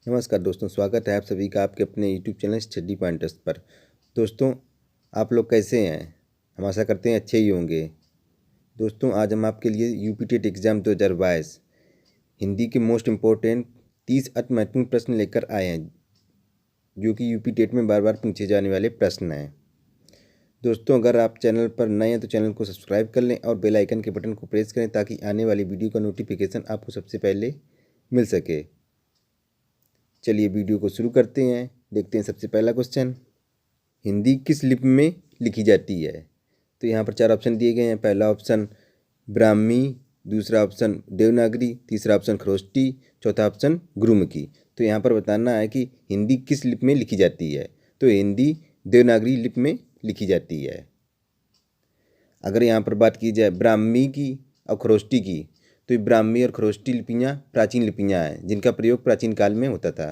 नमस्कार दोस्तों, स्वागत है आप सभी का आपके अपने YouTube चैनल स्टडी पॉइंटर्स पर। दोस्तों, आप लोग कैसे हैं? हम आशा करते हैं अच्छे ही होंगे। दोस्तों, आज हम आपके लिए यूपी टेट एग्ज़ाम 2022 हिंदी के मोस्ट इम्पोर्टेंट 30 अति महत्वपूर्ण प्रश्न लेकर आए हैं, जो कि यूपी टेट में बार बार पूछे जाने वाले प्रश्न हैं। दोस्तों, अगर आप चैनल पर नए हैं तो चैनल को सब्सक्राइब कर लें और बेल आइकन के बटन को प्रेस करें ताकि आने वाली वीडियो का नोटिफिकेशन आपको सबसे पहले मिल सके। चलिए वीडियो को शुरू करते हैं। देखते हैं सबसे पहला क्वेश्चन, हिंदी किस लिपि में लिखी जाती है? तो यहाँ पर 4 ऑप्शन दिए गए हैं। पहला ऑप्शन ब्राह्मी, दूसरा ऑप्शन देवनागरी, तीसरा ऑप्शन खरोष्टी, चौथा ऑप्शन गुरुमुखी। तो यहाँ पर बताना है कि हिंदी किस लिपि में लिखी जाती है। तो हिंदी देवनागरी लिपि में लिखी जाती है। अगर यहाँ पर बात की जाए ब्राह्मी की और खरोष्टी की, तो ये ब्राह्मी और खरोष्टी लिपियाँ प्राचीन लिपियाँ हैं जिनका प्रयोग प्राचीन काल में होता था।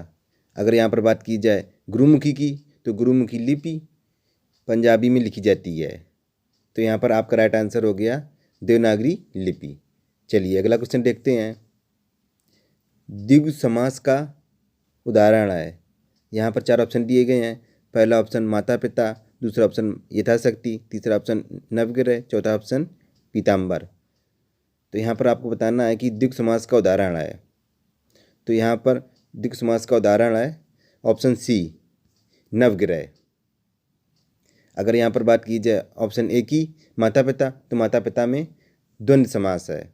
अगर यहाँ पर बात की जाए गुरुमुखी की, तो गुरुमुखी लिपि पंजाबी में लिखी जाती है। तो यहाँ पर आपका राइट आंसर हो गया देवनागरी लिपि। चलिए अगला क्वेश्चन देखते हैं। द्विगु समास का उदाहरण है। यहाँ पर 4 ऑप्शन दिए गए हैं। पहला ऑप्शन माता पिता, दूसरा ऑप्शन यथाशक्ति, तीसरा ऑप्शन नवग्रह, चौथा ऑप्शन पीताम्बर। तो यहाँ पर आपको बताना है कि द्विगु समास का उदाहरण है। तो यहाँ पर द्विगु समास का उदाहरण है ऑप्शन सी नवग्रह। अगर यहाँ पर बात की जाए ऑप्शन ए की माता पिता, तो माता पिता में द्वंद्व समास है।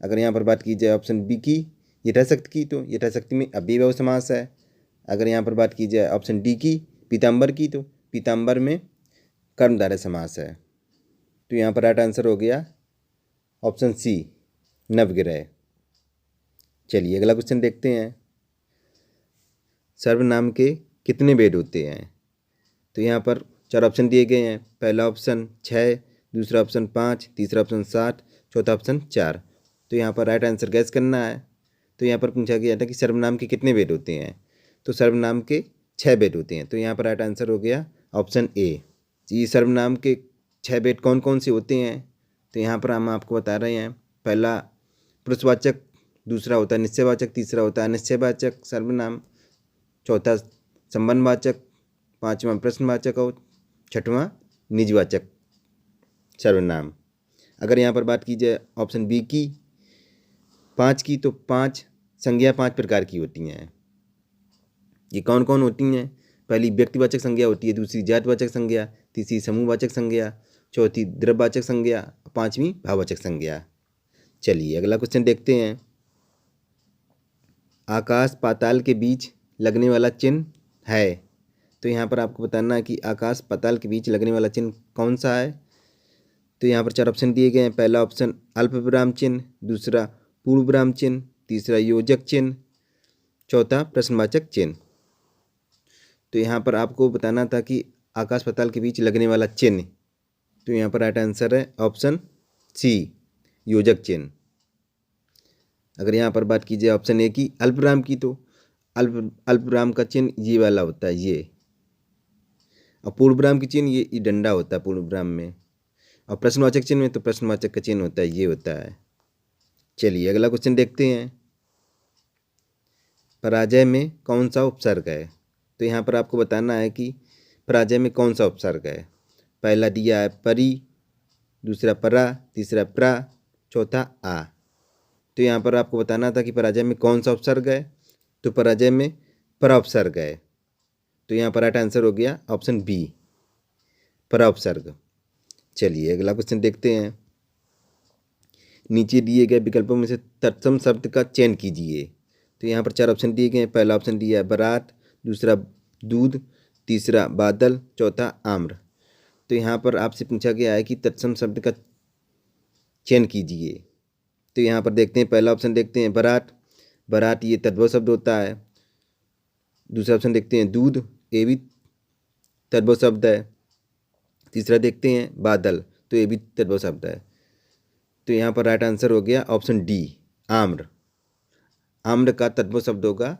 अगर यहाँ पर बात की जाए ऑप्शन बी की यथाशक्ति की, तो यथाशक्ति में अव्ययभाव समास है। अगर यहाँ पर बात की जाए ऑप्शन डी की पीताम्बर की, तो पीताम्बर में कर्मधारय समास है। तो यहाँ पर राइट आंसर हो गया ऑप्शन सी नवग्रह। चलिए अगला क्वेश्चन देखते हैं। सर्वनाम के कितने भेद होते हैं? तो यहाँ पर 4 ऑप्शन दिए गए हैं। पहला ऑप्शन 6, दूसरा ऑप्शन 5, तीसरा ऑप्शन 7, चौथा ऑप्शन 4। तो यहाँ पर राइट आंसर गैस करना है। तो यहाँ पर पूछा गया था कि सर्वनाम के कितने भेद होते हैं। तो सर्वनाम के 6 भेद होते हैं। तो यहाँ पर राइट आंसर हो गया ऑप्शन ए। ये सर्वनाम के 6 भेद कौन कौन से होते हैं? तो यहाँ पर हम आपको बता रहे हैं। पहला पुरुषवाचक, दूसरा होता है निश्चयवाचक, तीसरा होता है अनिश्चयवाचक सर्वनाम, चौथा संबंधवाचक, पाँचवां प्रश्नवाचक और छठवां निजवाचक सर्वनाम। अगर यहाँ पर बात की जाए ऑप्शन बी की 5 की, तो 5 संज्ञा 5 प्रकार की होती हैं। ये कौन कौन होती हैं? पहली व्यक्तिवाचक संज्ञा होती है, दूसरी जातवाचक संज्ञा, तीसरी समूहवाचक संज्ञा, चौथी द्रव्यवाचक संज्ञा, पाँचवीं भाववाचक संज्ञा। चलिए अगला क्वेश्चन देखते हैं। आकाश पाताल के बीच लगने वाला चिन्ह है। तो यहाँ पर आपको बताना है कि आकाश पाताल के बीच लगने वाला चिन्ह कौन सा है। तो यहाँ पर 4 ऑप्शन दिए गए हैं। पहला ऑप्शन अल्प विराम चिन्ह, दूसरा पूर्ण विराम चिन्ह, तीसरा योजक चिन्ह, चौथा प्रश्नवाचक चिन्ह। तो यहाँ पर आपको बताना था कि आकाश पाताल के बीच लगने वाला चिन्ह। तो यहाँ पर राइट आंसर है ऑप्शन सी योजक चिन्ह। अगर यहाँ पर बात की जाए ऑप्शन ए की अल्प विराम की, तो अल्प विराम का चिन्ह ये वाला होता है, ये। और पूर्ण विराम की चिन्ह ये डंडा होता है पूर्ण विराम में। और प्रश्नवाचक चिन्ह में तो प्रश्नवाचक का चिन्ह होता है, ये होता है। चलिए अगला क्वेश्चन देखते हैं। पराजय में कौन सा उपसर्ग है? तो यहाँ पर आपको बताना है कि पराजय में कौन सा उपसर्ग है। पहला दिया है परी, दूसरा परा, तीसरा प्रा, चौथा आ। तो यहाँ पर आपको बताना था कि पराजय में कौन सा उपसर्ग है। तो पराजय में परा उपसर्ग है। तो यहाँ पर राइट आंसर हो गया ऑप्शन बी परा उपसर्ग। चलिए अगला क्वेश्चन देखते हैं। नीचे दिए गए विकल्पों में से तत्सम शब्द का चयन कीजिए। तो यहाँ पर 4 ऑप्शन दिए गए हैं। पहला ऑप्शन दिया है बारात, दूसरा दूध, तीसरा बादल, चौथा आम्र। तो यहाँ पर आपसे पूछा गया है कि तत्सम शब्द का चयन कीजिए। तो यहाँ पर देखते हैं, पहला ऑप्शन देखते हैं बारात। बारात ये तद्भव शब्द होता है। दूसरा ऑप्शन देखते हैं दूध, ये भी तद्भव शब्द है। तीसरा देखते हैं बादल, तो ये भी तद्भव शब्द है। तो यहाँ पर राइट आंसर हो गया ऑप्शन डी आम्र। आम्र का तद्भव शब्द होगा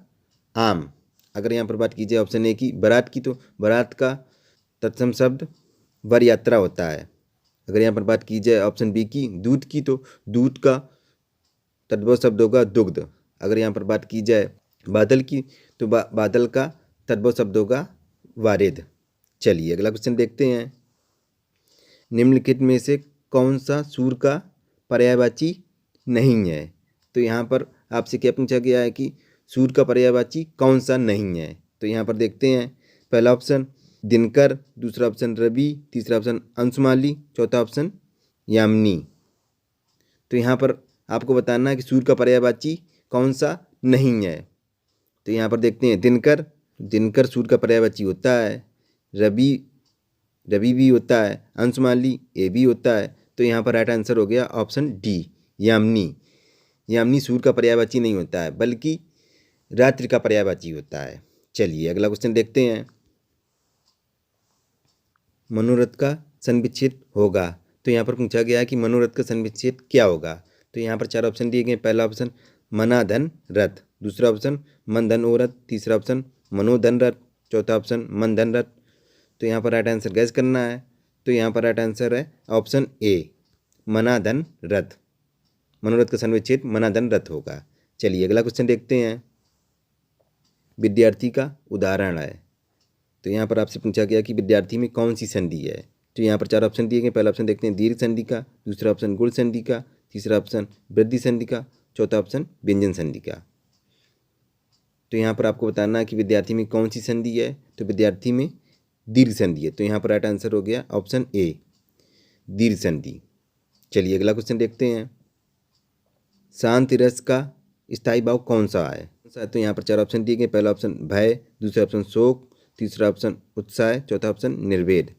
आम। अगर यहाँ पर बात की जाए ऑप्शन ए की बारात की, तो बारात का तत्सम शब्द वर यात्रा होता है। अगर यहाँ पर बात की जाए ऑप्शन बी की दूध की, तो दूध का तद्भव शब्द होगा दुग्ध। अगर यहाँ पर बात की जाए बादल की तो बादल का तद्भव शब्द होगा वारिद। चलिए अगला क्वेश्चन देखते हैं। निम्नलिखित में से कौन सा सूर्य का पर्यायवाची नहीं है? तो यहाँ पर आपसे क्या पूछा गया है कि सूर्य का पर्यायवाची कौन सा नहीं है? तो यहाँ पर देखते हैं। पहला ऑप्शन दिनकर, दूसरा ऑप्शन रवि, तीसरा ऑप्शन अंशुमाली, चौथा ऑप्शन यामिनी। तो यहाँ पर आपको बताना है कि सूर्य का पर्यायवाची कौन सा नहीं है। तो यहाँ पर देखते हैं दिनकर, दिनकर सूर्य का पर्यायवाची होता है। रवि, रवि भी होता है। अंशुमाली ए भी होता है। तो यहाँ पर राइट आंसर हो गया ऑप्शन डी यामिनी। यामिनी सूर्य का पर्यायवाची नहीं होता है बल्कि रात्रि का पर्यायवाची होता है। चलिए अगला क्वेश्चन देखते हैं। मनोरथ का सन्विच्छेद होगा। तो यहाँ पर पूछा गया है कि मनोरथ का सन्विच्छेद क्या होगा। तो यहाँ पर 4 ऑप्शन दिए गए। पहला ऑप्शन मना धन रथ, दूसरा ऑप्शन मन धन ओ रथ, तीसरा ऑप्शन मनोधन रथ, चौथा ऑप्शन मन धन रथ। तो यहाँ पर राइट आंसर गैस करना है। तो यहाँ पर राइट आंसर है ऑप्शन ए मना धन रथ। मनोरथ का सन्विच्छेद मना धन रथ होगा। चलिए अगला क्वेश्चन देखते हैं। विद्यार्थी का उदाहरण है। तो यहाँ पर आपसे पूछा गया कि विद्यार्थी में कौन सी संधि है। तो यहाँ पर 4 ऑप्शन दिए गए। पहला ऑप्शन देखते हैं दीर्घ संधि का, दूसरा ऑप्शन गुण संधि का, तीसरा ऑप्शन वृद्धि संधि का, चौथा ऑप्शन व्यंजन संधि का। तो यहाँ पर आपको बताना है कि विद्यार्थी में कौन सी संधि है। तो विद्यार्थी में दीर्घ संधि है। तो यहाँ पर राइट आंसर हो गया ऑप्शन ए दीर्घ संधि। चलिए अगला क्वेश्चन देखते हैं। शांत रस का स्थायी भाव कौन सा है? तो यहाँ पर 4 ऑप्शन दिए गए। पहला ऑप्शन भय, दूसरा ऑप्शन शोक, तीसरा ऑप्शन उत्साह, चौथा ऑप्शन निर्वेद।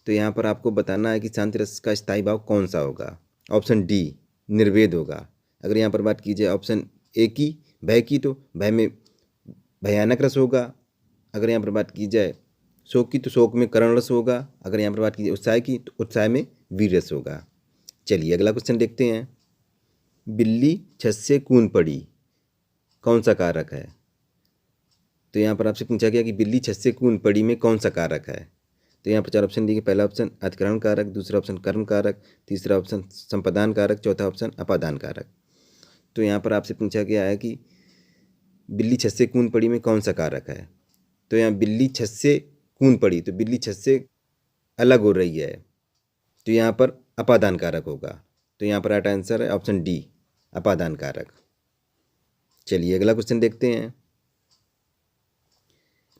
तो यहाँ पर आपको बताना है कि शांति रस का स्थायी भाव कौन सा होगा। ऑप्शन डी निर्वेद होगा। अगर यहाँ पर बात की जाए ऑप्शन ए की भय की, तो भय में भयानक रस होगा। अगर यहाँ पर बात की जाए शोक की, तो शोक में करुण रस होगा। अगर यहाँ पर बात की जाए उत्साह की, तो उत्साह में वीर रस होगा। चलिए अगला क्वेश्चन देखते हैं। बिल्ली छत से कूद पड़ी, कौन सा कारक है? तो यहाँ पर आपसे पूछा गया कि बिल्ली छत से कूद पड़ी में कौन सा कारक है। तो यहाँ पर 4 ऑप्शन दिए। पहला ऑप्शन अधिकरण कारक, दूसरा ऑप्शन कर्म कारक, तीसरा ऑप्शन संपादान कारक, चौथा ऑप्शन अपादान कारक। तो यहाँ पर आपसे पूछा गया है कि बिल्ली छत से कूद पड़ी में कौन सा कारक है। तो यहाँ बिल्ली छत से कूद पड़ी, तो बिल्ली छत से अलग हो रही है, तो यहाँ पर अपादान कारक होगा। तो यहाँ पर राइट आंसर है ऑप्शन डी अपादान कारक। चलिए अगला क्वेश्चन देखते हैं।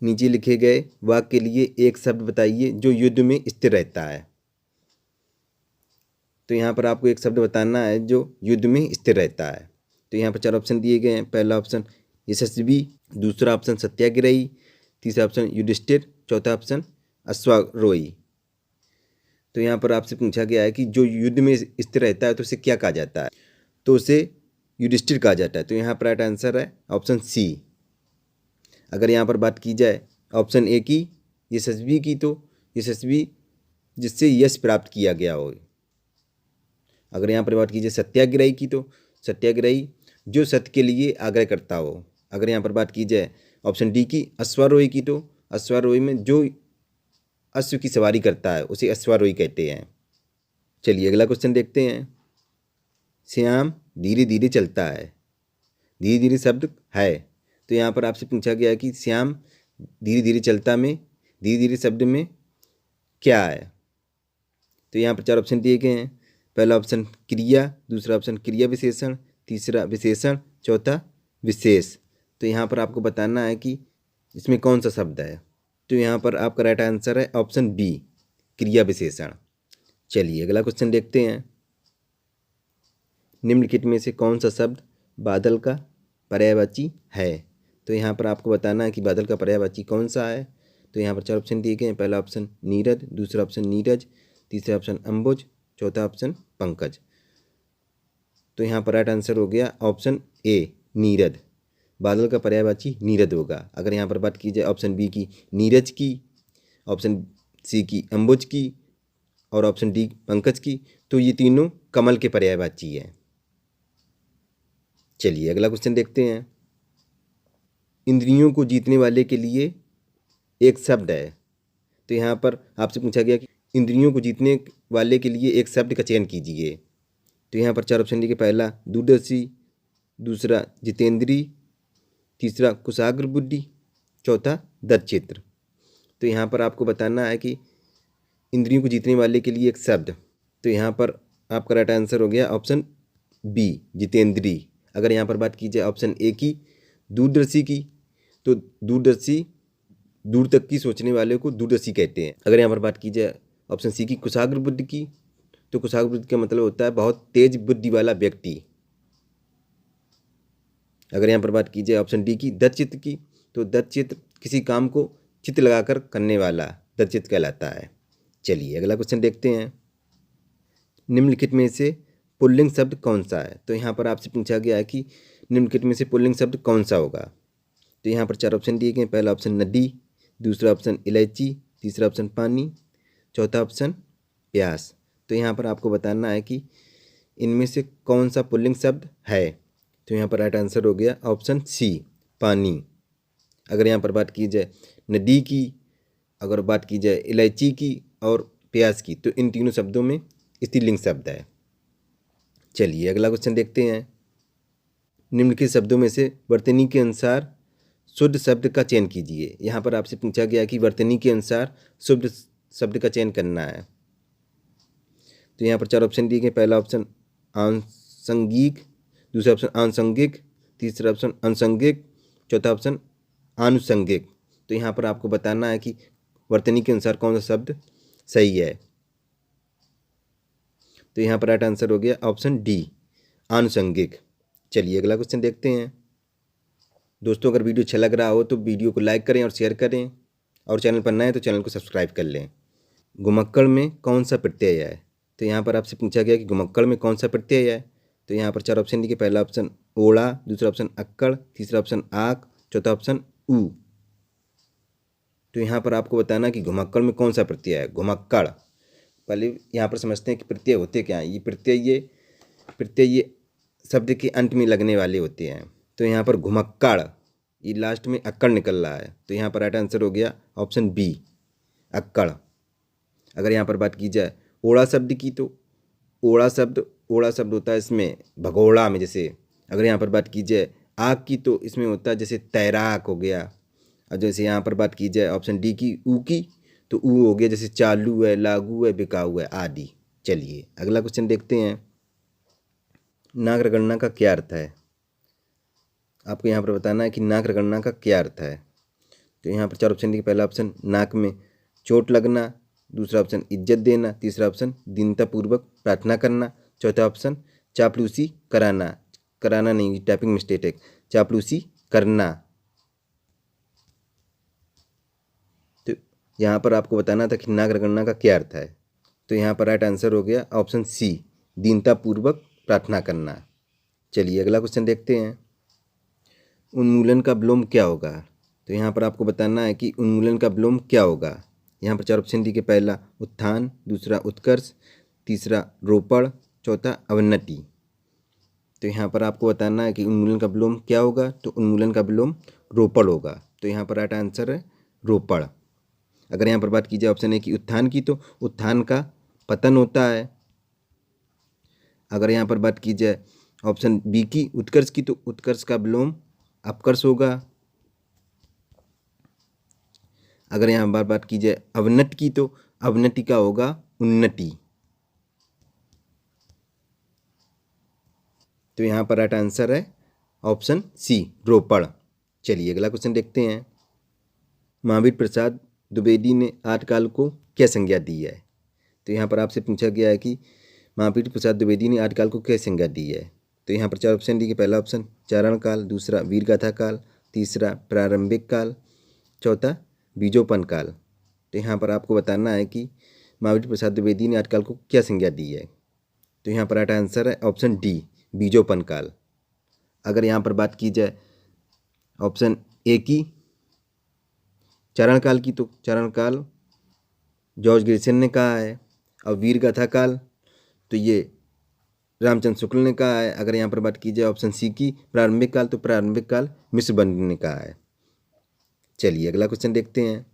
नीचे लिखे गए वाक्य के लिए एक शब्द बताइए जो युद्ध में स्थिर रहता है। तो यहाँ पर आपको एक शब्द बताना है जो युद्ध में स्थिर रहता है। तो यहाँ पर 4 ऑप्शन दिए गए हैं। पहला ऑप्शन यशस्वी, दूसरा ऑप्शन सत्याग्रही, तीसरा ऑप्शन युधिष्ठिर, चौथा ऑप्शन अश्वारोही। तो यहाँ पर आपसे पूछा गया है कि जो युद्ध में स्थिर रहता है तो उसे क्या कहा जाता है। तो उसे युधिष्ठिर कहा जाता है। तो यहाँ पर राइट आंसर है ऑप्शन सी। अगर यहाँ पर बात की जाए ऑप्शन ए की यशस्वी की, तो यशस्वी जिससे यश प्राप्त किया गया हो। अगर यहाँ पर बात की जाए सत्याग्रही की, तो सत्याग्रही जो सत्य के लिए आग्रह करता हो। अगर यहाँ पर बात की जाए ऑप्शन डी की अश्वारोही की, तो अश्वारोही में जो अश्व की सवारी करता है उसे अश्वारोही कहते हैं। चलिए अगला क्वेश्चन देखते हैं। श्याम धीरे धीरे चलता है, धीरे धीरे शब्द है। तो यहाँ पर आपसे पूछा गया है कि श्याम धीरे धीरे चलता में धीरे धीरे शब्द में क्या है। तो यहाँ पर 4 ऑप्शन दिए गए हैं। पहला ऑप्शन क्रिया, दूसरा ऑप्शन क्रिया विशेषण, तीसरा विशेषण, चौथा विशेष। तो यहाँ पर आपको बताना है कि इसमें कौन सा शब्द है। तो यहाँ पर आपका राइट आंसर है ऑप्शन बी क्रिया विशेषण। चलिए अगला क्वेश्चन देखते हैं। निम्नलिखित में से कौन सा शब्द बादल का पर्यायवाची है। तो यहाँ पर आपको बताना है कि बादल का पर्यायवाची कौन सा है। तो यहाँ पर 4 ऑप्शन दिए गए हैं। पहला ऑप्शन नीरद, दूसरा ऑप्शन नीरज, तीसरा ऑप्शन अम्बुज, चौथा ऑप्शन पंकज। तो यहाँ पर राइट आंसर हो गया ऑप्शन ए नीरद। बादल का पर्यायवाची नीरद होगा। अगर यहाँ पर बात की जाए ऑप्शन बी की नीरज की, ऑप्शन सी की अम्बुज की और ऑप्शन डी पंकज की, तो ये तीनों कमल के पर्यायवाची हैं। चलिए अगला क्वेश्चन देखते हैं। इंद्रियों को जीतने वाले के लिए एक शब्द है। तो यहाँ पर आपसे पूछा गया कि इंद्रियों को जीतने वाले के लिए एक शब्द का चयन कीजिए। तो यहाँ पर 4 ऑप्शन दिए। पहला दूरदर्शी, दूसरा जितेंद्री, तीसरा कुशाग्र बुद्धि, चौथा दक्षचित्र। तो यहाँ पर आपको बताना है कि इंद्रियों को जीतने वाले के लिए एक शब्द। तो यहाँ पर आपका राइट आंसर हो गया ऑप्शन बी, जितेंद्री। अगर यहाँ पर बात की जाए ऑप्शन ए की, दूरदर्शी की, तो दूरदर्शी दूर तक की सोचने वाले को दूरदर्शी कहते हैं। अगर यहाँ पर बात की जाए ऑप्शन सी की, कुशाग्र बुद्धि की, तो कुशाग्र बुद्धि का मतलब होता है बहुत तेज बुद्धि वाला व्यक्ति। अगर यहाँ पर बात की जाए ऑप्शन डी की, दक्षचित्र की, तो दक्षचित्र किसी काम को चित्त लगाकर करने वाला दक्षचित्र कहलाता है। चलिए अगला क्वेश्चन देखते हैं। निम्नलिखित में से पुल्लिंग शब्द कौन सा है? तो यहाँ पर आपसे पूछा गया है कि निम्नलिखित में से पुल्लिंग शब्द कौन सा होगा। तो यहाँ पर 4 ऑप्शन दिए गए। पहला ऑप्शन नदी, दूसरा ऑप्शन इलायची, तीसरा ऑप्शन पानी, चौथा ऑप्शन प्यास। तो यहाँ पर आपको बताना है कि इनमें से कौन सा पुल्लिंग शब्द है। तो यहाँ पर राइट आंसर हो गया ऑप्शन सी, पानी। अगर यहाँ पर बात की जाए नदी की, अगर बात की जाए इलायची की और प्यास की, तो इन तीनों शब्दों में स्त्रीलिंग शब्द है। चलिए अगला क्वेश्चन देखते हैं। निम्नलिखित शब्दों में से वर्तनी के अनुसार शुद्ध शब्द का चयन कीजिए। यहाँ पर आपसे पूछा गया कि वर्तनी के अनुसार शुद्ध शब्द का चयन करना है। तो यहाँ पर 4 ऑप्शन दिए गए। पहला ऑप्शन आनुषंगिक, दूसरा ऑप्शन आनुषंगिक, तीसरा ऑप्शन अनुषंगिक, चौथा ऑप्शन आनुषंगिक। तो यहाँ पर आपको बताना है कि वर्तनी के अनुसार कौन सा शब्द सही है। तो यहाँ पर राइट आंसर हो गया ऑप्शन डी, आनुषंगिक। चलिए अगला क्वेश्चन देखते हैं। दोस्तों अगर वीडियो अच्छा लग रहा हो तो वीडियो को लाइक करें और शेयर करें, और चैनल पर नए हैं तो चैनल को सब्सक्राइब कर लें। घुमक्कड़ में कौन सा प्रत्यय है? तो यहाँ पर आपसे पूछा गया कि घुमक्कड़ में कौन सा प्रत्यय है। तो यहाँ पर 4 ऑप्शन दिए। पहला ऑप्शन ओड़ा, दूसरा ऑप्शन अक्कड़, तीसरा ऑप्शन आक, चौथा ऑप्शन ऊ। तो यहाँ पर आपको बताना कि घुमक्कड़ में कौन सा प्रत्यय है। घुमक्कड़, पहले यहाँ पर समझते हैं कि प्रत्यय होते क्या हैं। ये प्रत्यय शब्द के अंत में लगने वाले होते हैं। तो यहाँ पर घुमक्कड़, ये लास्ट में अक्कड़ निकल रहा है। तो यहाँ पर राइट आंसर हो गया ऑप्शन बी, अक्कड़। अगर यहाँ पर बात की जाए ओड़ा शब्द की, तो ओड़ा शब्द होता है इसमें भगोड़ा में। जैसे अगर यहाँ पर बात की जाए आग की, तो इसमें होता है जैसे तैराक हो गया। और जैसे यहाँ पर बात की जाए ऑप्शन डी की, ऊ की, तो ऊ हो गया जैसे चालू है, लागू है, बिकाऊ है आदि। चलिए अगला क्वेश्चन देखते हैं। नाक रगड़ना का क्या अर्थ है? आपको यहाँ पर बताना है कि नाक रगड़ना का क्या अर्थ है। तो यहाँ पर 4 ऑप्शन दिए। पहला ऑप्शन नाक में चोट लगना, दूसरा ऑप्शन इज्जत देना, तीसरा ऑप्शन दीनतापूर्वक प्रार्थना करना, चौथा ऑप्शन चापलूसी कराना नहीं, टाइपिंग मिस्टेक है, चापलूसी करना। तो यहाँ पर आपको बताना था कि नाक रगड़ना का क्या अर्थ है। तो यहाँ पर राइट आंसर हो गया ऑप्शन सी, दीनतापूर्वक प्रार्थना करना। चलिए अगला क्वेश्चन देखते हैं। उन्मूलन का विलोम क्या होगा? तो यहाँ पर आपको बताना है कि उन्मूलन का विलोम क्या होगा। यहाँ पर 4 ऑप्शन दिए। पहला उत्थान, दूसरा उत्कर्ष, तीसरा रोपण, चौथा अवनति। तो यहाँ पर आपको बताना है कि उन्मूलन का विलोम क्या होगा। तो उन्मूलन का विलोम रोपण होगा। तो यहाँ पर राइट आंसर है रोपण। अगर यहाँ पर बात की जाए ऑप्शन ए की उत्थान की, तो उत्थान का पतन होता है। अगर यहाँ पर बात की जाए ऑप्शन बी की उत्कर्ष की, तो उत्कर्ष का विलोम अपकर्ष होगा। अगर यहाँ पर बात की जाए अवनति की, तो अवनति का होगा उन्नति। तो यहाँ पर राइट आंसर है ऑप्शन सी, रोपण। चलिए अगला क्वेश्चन देखते हैं। महावीर प्रसाद द्विवेदी ने आठकाल को क्या संज्ञा दी है? तो यहाँ पर आपसे पूछा गया है कि महावीर प्रसाद द्विवेदी ने आठकाल को क्या संज्ञा दी है। तो यहाँ पर 4 ऑप्शन दिए। पहला ऑप्शन चारण काल, दूसरा वीरगाथा काल, तीसरा प्रारंभिक काल, चौथा बीजोपन काल। तो यहाँ पर आपको बताना है कि महावीर प्रसाद द्विवेदी ने आठकाल को क्या संज्ञा दी है। तो यहाँ पर राइट आंसर है ऑप्शन डी, बीजोपन काल। अगर यहाँ पर बात की जाए ऑप्शन ए की चारण काल की, तो चारण काल जॉर्ज ग्रिसन ने कहा है। और वीरगाथा काल तो ये रामचंद्र शुक्ल ने कहा है। अगर यहाँ पर बात की जाए ऑप्शन सी की प्रारंभिक काल, तो प्रारंभिक काल मिश्रबंद ने कहा है। चलिए अगला क्वेश्चन देखते हैं।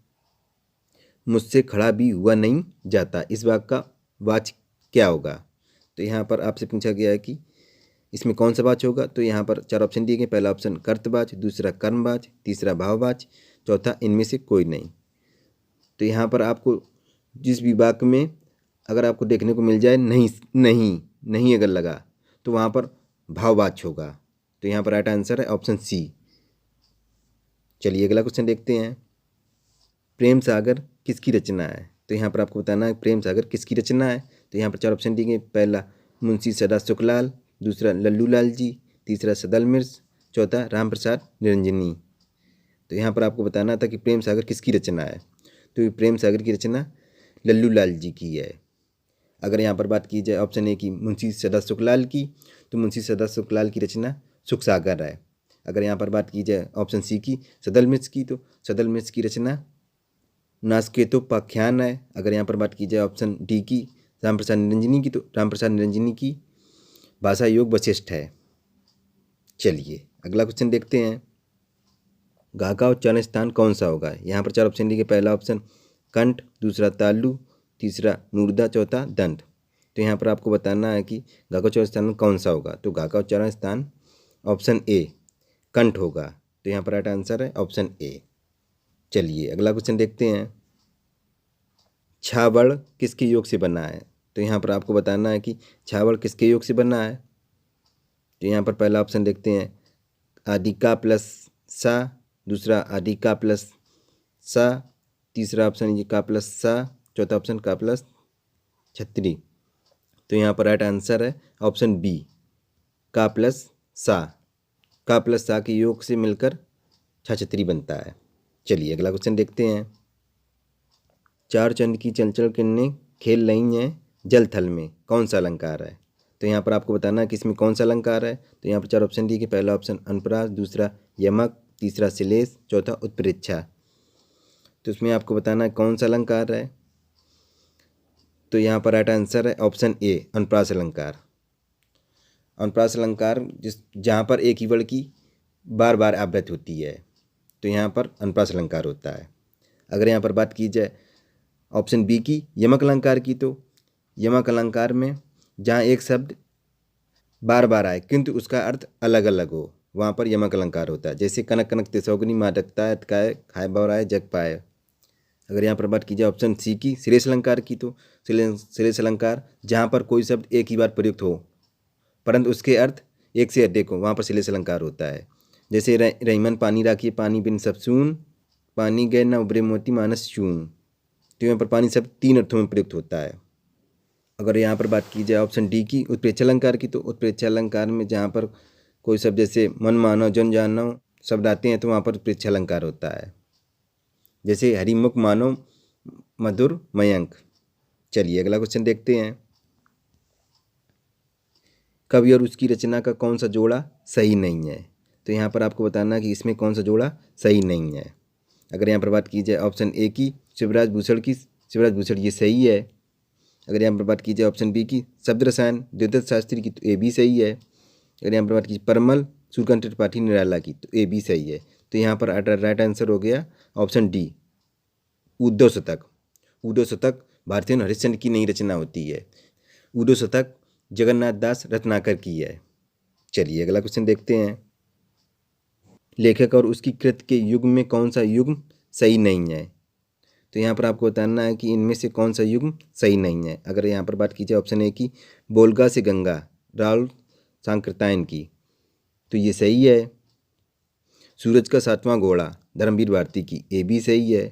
मुझसे खड़ा भी हुआ नहीं जाता, इस वाक्य का वाच्य क्या होगा? तो यहाँ पर आपसे पूछा गया है कि इसमें कौन सा वाच्य होगा? तो यहाँ पर 4 ऑप्शन दिए गए। पहला ऑप्शन कर्तवाच्य, दूसरा कर्मवाच्य, तीसरा भाववाच्य, चौथा इनमें से कोई नहीं। तो यहाँ पर आपको जिस भी वाक्य में अगर आपको देखने को मिल जाए नहीं नहीं नहीं अगर लगा तो वहाँ पर भाववाच्य होगा। तो यहाँ पर राइट आंसर है ऑप्शन सी। चलिए अगला क्वेश्चन देखते हैं। प्रेम सागर किसकी रचना है? तो यहाँ पर आपको बताना है प्रेम सागर किसकी रचना है। तो यहाँ पर 4 ऑप्शन दिए गए। पहला मुंशी सदा सुखलाल, दूसरा लल्लू लाल जी, तीसरा सदल मिर्स, चौथा राम प्रसाद निरंजनी। तो यहाँ पर आपको बताना था कि प्रेम सागर किसकी रचना है। तो प्रेम सागर की रचना लल्लू लाल जी की है। अगर यहाँ पर बात की जाए ऑप्शन ए की मुंशी सदा सुखलाल की, तो मुंशी सदा सुखलाल की रचना सुख सागर है। अगर यहाँ पर बात की जाए ऑप्शन सी की सदल मिर्च की, तो सदल मिर्च की रचना नासकेतोपाख्यान है। अगर यहाँ पर बात की जाए ऑप्शन डी की राम प्रसाद निरंजनी की, तो राम प्रसाद निरंजनी की भाषा योग वशिष्ठ है। चलिए अगला क्वेश्चन देखते हैं। घा का उच्चारण स्थान कौन सा होगा? यहाँ पर 4 ऑप्शन दिए। पहला ऑप्शन कंठ, दूसरा तालु, तीसरा मूर्धा, चौथा दंड। तो यहाँ पर आपको बताना है कि घा का उच्चारण स्थान कौन सा होगा। तो घा का उच्चारण स्थान ऑप्शन ए कंठ होगा। तो यहाँ पर राइट आंसर है ऑप्शन ए। चलिए अगला क्वेश्चन देखते हैं। छावड़ किसके योग से बना है? तो यहाँ पर आपको बताना है कि छावड़ किसके योग से बना है। तो यहाँ पर पहला ऑप्शन देखते हैं आदि का प्लस सा, दूसरा आदि का प्लस सा, तीसरा ऑप्शन ये का प्लस सा, चौथा ऑप्शन का प्लस छत्री। तो यहाँ पर राइट आंसर है ऑप्शन बी का प्लस सा। का प्लस सा के योग से मिलकर छत्री बनता है। चलिए अगला क्वेश्चन देखते हैं। चार चंद की चंचल किरणें खेल रही हैं जल थल में, कौन सा अलंकार है? तो यहाँ पर आपको बताना है कि इसमें कौन सा अलंकार है। तो यहाँ पर 4 ऑप्शन दिए कि पहला ऑप्शन अनुप्रास, दूसरा यमक, तीसरा श्लेष, चौथा उत्प्रेक्षा। तो इसमें आपको बताना है कौन सा अलंकार है। तो यहाँ पर राइट आंसर है ऑप्शन ए अनुप्रास अलंकार। अनुप्रास अलंकार जहाँ पर एक ही वर्ण की बार बार आवृत्ति होती है, तो यहाँ पर अनुप्रास अलंकार होता है। अगर यहाँ पर बात की जाए ऑप्शन बी की यमक अलंकार की, तो यमक अलंकार में जहाँ एक शब्द बार बार आए किंतु उसका अर्थ अलग अलग हो, वहाँ पर यमक अलंकार होता है। जैसे कनक कनक तिसौगनी मादकता अतकाय खाए बौराए जग पाए। अगर यहाँ पर बात की जाए ऑप्शन सी की श्लेष अलंकार की, तो श्लेष अलंकार जहाँ पर कोई शब्द एक ही बार प्रयुक्त हो परंतु उसके अर्थ एक से अधिक हो, वहाँ पर श्लेष अलंकार होता है। जैसे रहीमन पानी राखिए पानी बिन सब सून, पानी गए न उबरे मोती मानस चून। तो यहाँ पर पानी शब्द 3 अर्थों में प्रयुक्त होता है। अगर यहाँ पर बात की जाए ऑप्शन डी की उत्प्रेक्षा अलंकार की, तो उत्प्रेक्षा अलंकार में जहाँ पर कोई शब्द जैसे मन मानो जन जानो शब्द आते हैं, तो वहाँ पर उत्प्रेक्षा अलंकार होता है। जैसे हरिमुख मानो मधुर मयंक। चलिए अगला क्वेश्चन देखते हैं। कवि और उसकी रचना का कौन सा जोड़ा सही नहीं है? तो यहाँ पर आपको बताना कि इसमें कौन सा जोड़ा सही नहीं है। अगर यहाँ पर बात की जाए ऑप्शन ए की शिवराज भूषण की, शिवराज भूषण ये सही है। अगर यहाँ पर बात की जाए ऑप्शन बी की शब्द रसायन देवदत्त शास्त्री की, तो ए भी सही है। अगर यहाँ पर बात की परमल सूर्यकांत त्रिपाठी निराला की, तो ए भी सही है। तो यहाँ पर राइट आंसर हो गया ऑप्शन डी उद्धव शतक। उद्धव शतक भारतीय हरिश्चंद्र की नई रचना होती है। उद्धव शतक जगन्नाथ दास रत्नाकर की है। चलिए अगला क्वेश्चन देखते हैं। लेखक और उसकी कृत के युग में कौन सा युग्म सही नहीं है? तो यहाँ पर आपको बताना है कि इनमें से कौन सा युग्म सही नहीं है। अगर यहाँ पर बात की जाए ऑप्शन ए की बोलगा से गंगा राहुल सांकृत्यायन की, तो ये सही है। सूरज का 7वां घोड़ा धर्मवीर भारती की, ए भी सही है।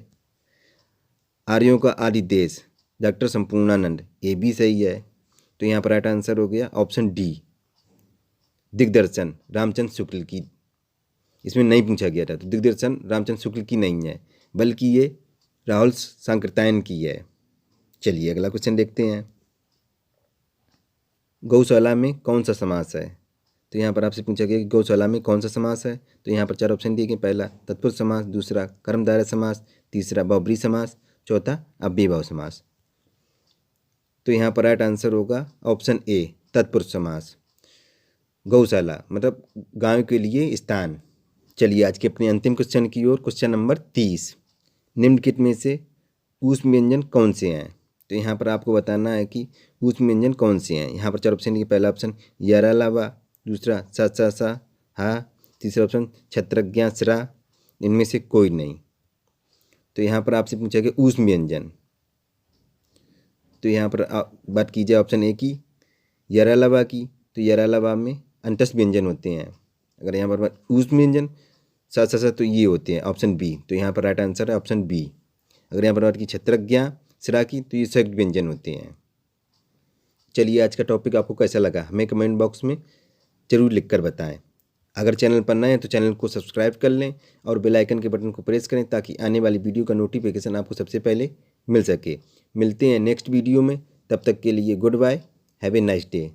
आर्यों का आदि देश डॉक्टर संपूर्णानंद, ए भी सही है। तो यहाँ पर राइट आंसर हो गया ऑप्शन डी दिग्दर्शन रामचंद्र शुक्ल की। इसमें नहीं पूछा गया था, तो दिग्दर्शन रामचंद्र शुक्ल की नहीं है बल्कि ये राहुल सांकृत्यायन की है। चलिए अगला क्वेश्चन देखते हैं। गौशाला में कौन सा समास है? तो यहाँ पर आपसे पूछा गया कि गौशाला में कौन सा समास है। तो यहाँ पर 4 ऑप्शन दिए गए। पहला तत्पुरुष समास, दूसरा कर्मधारय समास, तीसरा बहुब्रीहि समास, चौथा अव्ययभाव समास। तो यहाँ पर राइट आंसर होगा ऑप्शन ए तत्पुरुष समास। गौशाला मतलब गांव के लिए स्थान। चलिए आज के अपने अंतिम क्वेश्चन की ओर। Question number 30। निम्नलिखित में से ऊष्म व्यंजन कौन से हैं? तो यहाँ पर आपको बताना है कि ऊष्म व्यंजन कौन से हैं। यहाँ पर 4 ऑप्शन दिए। पहला ऑप्शन यारा लावा, दूसरा सा सा सा हा, तीसरा ऑप्शन छत्रज्ञा स्रा, इनमें से कोई नहीं। तो यहाँ पर आपसे पूछा कि ऊष्म व्यंजन, तो यहाँ पर बात की जाए ऑप्शन ए की यरालावा की, तो यरालावा में अंतस व्यंजन होते हैं। अगर यहाँ पर ऊष्म व्यंजन सा सा सा तो ये होते हैं ऑप्शन बी, तो यहाँ पर राइट आंसर है ऑप्शन बी। अगर यहाँ पर बात की छत्रज्ञा स्रा की, तो ये संयुक्त व्यंजन होते हैं। चलिए आज का टॉपिक आपको कैसा लगा हमें कमेंट बॉक्स में ज़रूर लिखकर बताएं। अगर चैनल पर नए हैं तो चैनल को सब्सक्राइब कर लें और बेल आइकन के बटन को प्रेस करें ताकि आने वाली वीडियो का नोटिफिकेशन आपको सबसे पहले मिल सके। मिलते हैं नेक्स्ट वीडियो में, तब तक के लिए goodbye, have a nice day.